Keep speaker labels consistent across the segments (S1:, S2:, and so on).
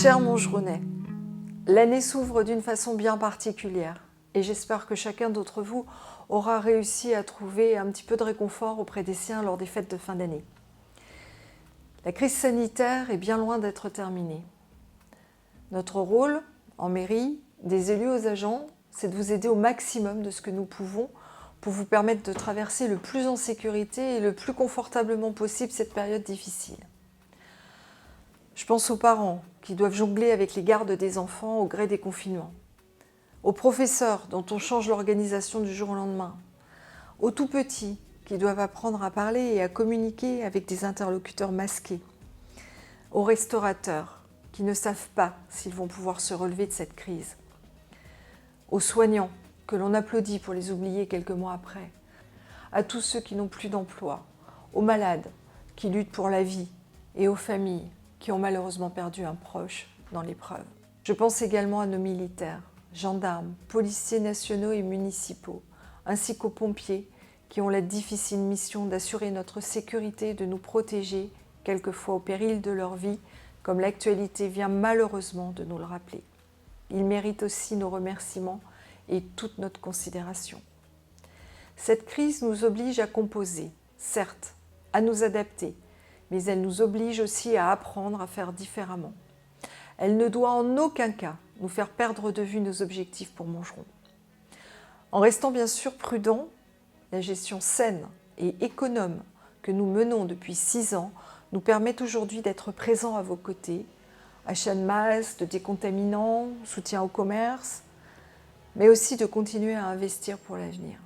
S1: Cher Mongeronais, l'année s'ouvre d'une façon bien particulière et j'espère que chacun d'entre vous aura réussi à trouver un petit peu de réconfort auprès des siens lors des fêtes de fin d'année. La crise sanitaire est bien loin d'être terminée. Notre rôle, en mairie, des élus aux agents, c'est de vous aider au maximum de ce que nous pouvons pour vous permettre de traverser le plus en sécurité et le plus confortablement possible cette période difficile. Je pense aux parents qui doivent jongler avec les gardes des enfants au gré des confinements, aux professeurs dont on change l'organisation du jour au lendemain, aux tout-petits qui doivent apprendre à parler et à communiquer avec des interlocuteurs masqués, aux restaurateurs qui ne savent pas s'ils vont pouvoir se relever de cette crise, aux soignants que l'on applaudit pour les oublier quelques mois après, à tous ceux qui n'ont plus d'emploi, aux malades qui luttent pour la vie et aux familles qui ont malheureusement perdu un proche dans l'épreuve. Je pense également à nos militaires, gendarmes, policiers nationaux et municipaux, ainsi qu'aux pompiers qui ont la difficile mission d'assurer notre sécurité et de nous protéger, quelquefois au péril de leur vie, comme l'actualité vient malheureusement de nous le rappeler. Ils méritent aussi nos remerciements et toute notre considération. Cette crise nous oblige à composer, certes, à nous adapter, mais elle nous oblige aussi à apprendre à faire différemment. Elle ne doit en aucun cas nous faire perdre de vue nos objectifs pour Mongeron. En restant bien sûr prudents, la gestion saine et économe que nous menons depuis 6 ans nous permet aujourd'hui d'être présents à vos côtés, achat de masques, de décontaminants, soutien au commerce, mais aussi de continuer à investir pour l'avenir.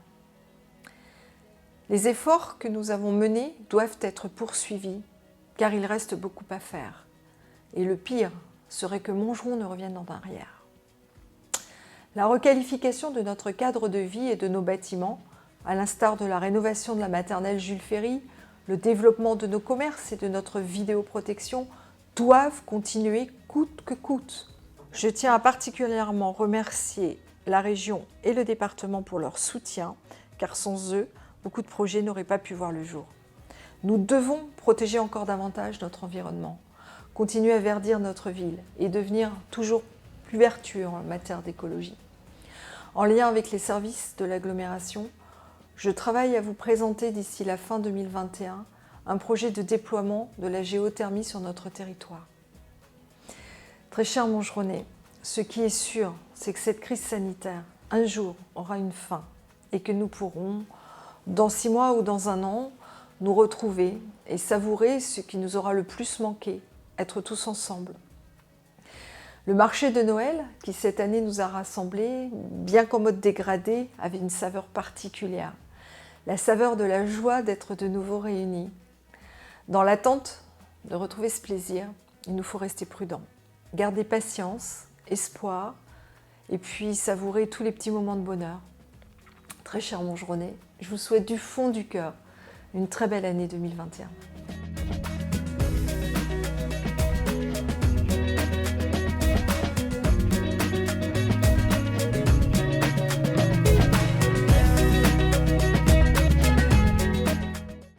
S1: Les efforts que nous avons menés doivent être poursuivis, car il reste beaucoup à faire. Et le pire serait que Mongeron ne revienne en arrière. La requalification de notre cadre de vie et de nos bâtiments, à l'instar de la rénovation de la maternelle Jules Ferry, le développement de nos commerces et de notre vidéoprotection, doivent continuer coûte que coûte. Je tiens à particulièrement remercier la région et le département pour leur soutien, car sans eux, beaucoup de projets n'auraient pas pu voir le jour. Nous devons protéger encore davantage notre environnement, continuer à verdir notre ville et devenir toujours plus vertueux en matière d'écologie. En lien avec les services de l'agglomération, je travaille à vous présenter d'ici la fin 2021 un projet de déploiement de la géothermie sur notre territoire. Très cher Mongeronais, ce qui est sûr, c'est que cette crise sanitaire, un jour, aura une fin et que nous pourrons, dans 6 mois ou dans 1 an, nous retrouver et savourer ce qui nous aura le plus manqué, être tous ensemble. Le marché de Noël, qui cette année nous a rassemblés, bien qu'en mode dégradé, avait une saveur particulière. La saveur de la joie d'être de nouveau réunis. Dans l'attente de retrouver ce plaisir, il nous faut rester prudents, garder patience, espoir, et puis savourer tous les petits moments de bonheur. Très cher Mongeronais, je vous souhaite du fond du cœur une très belle année 2021.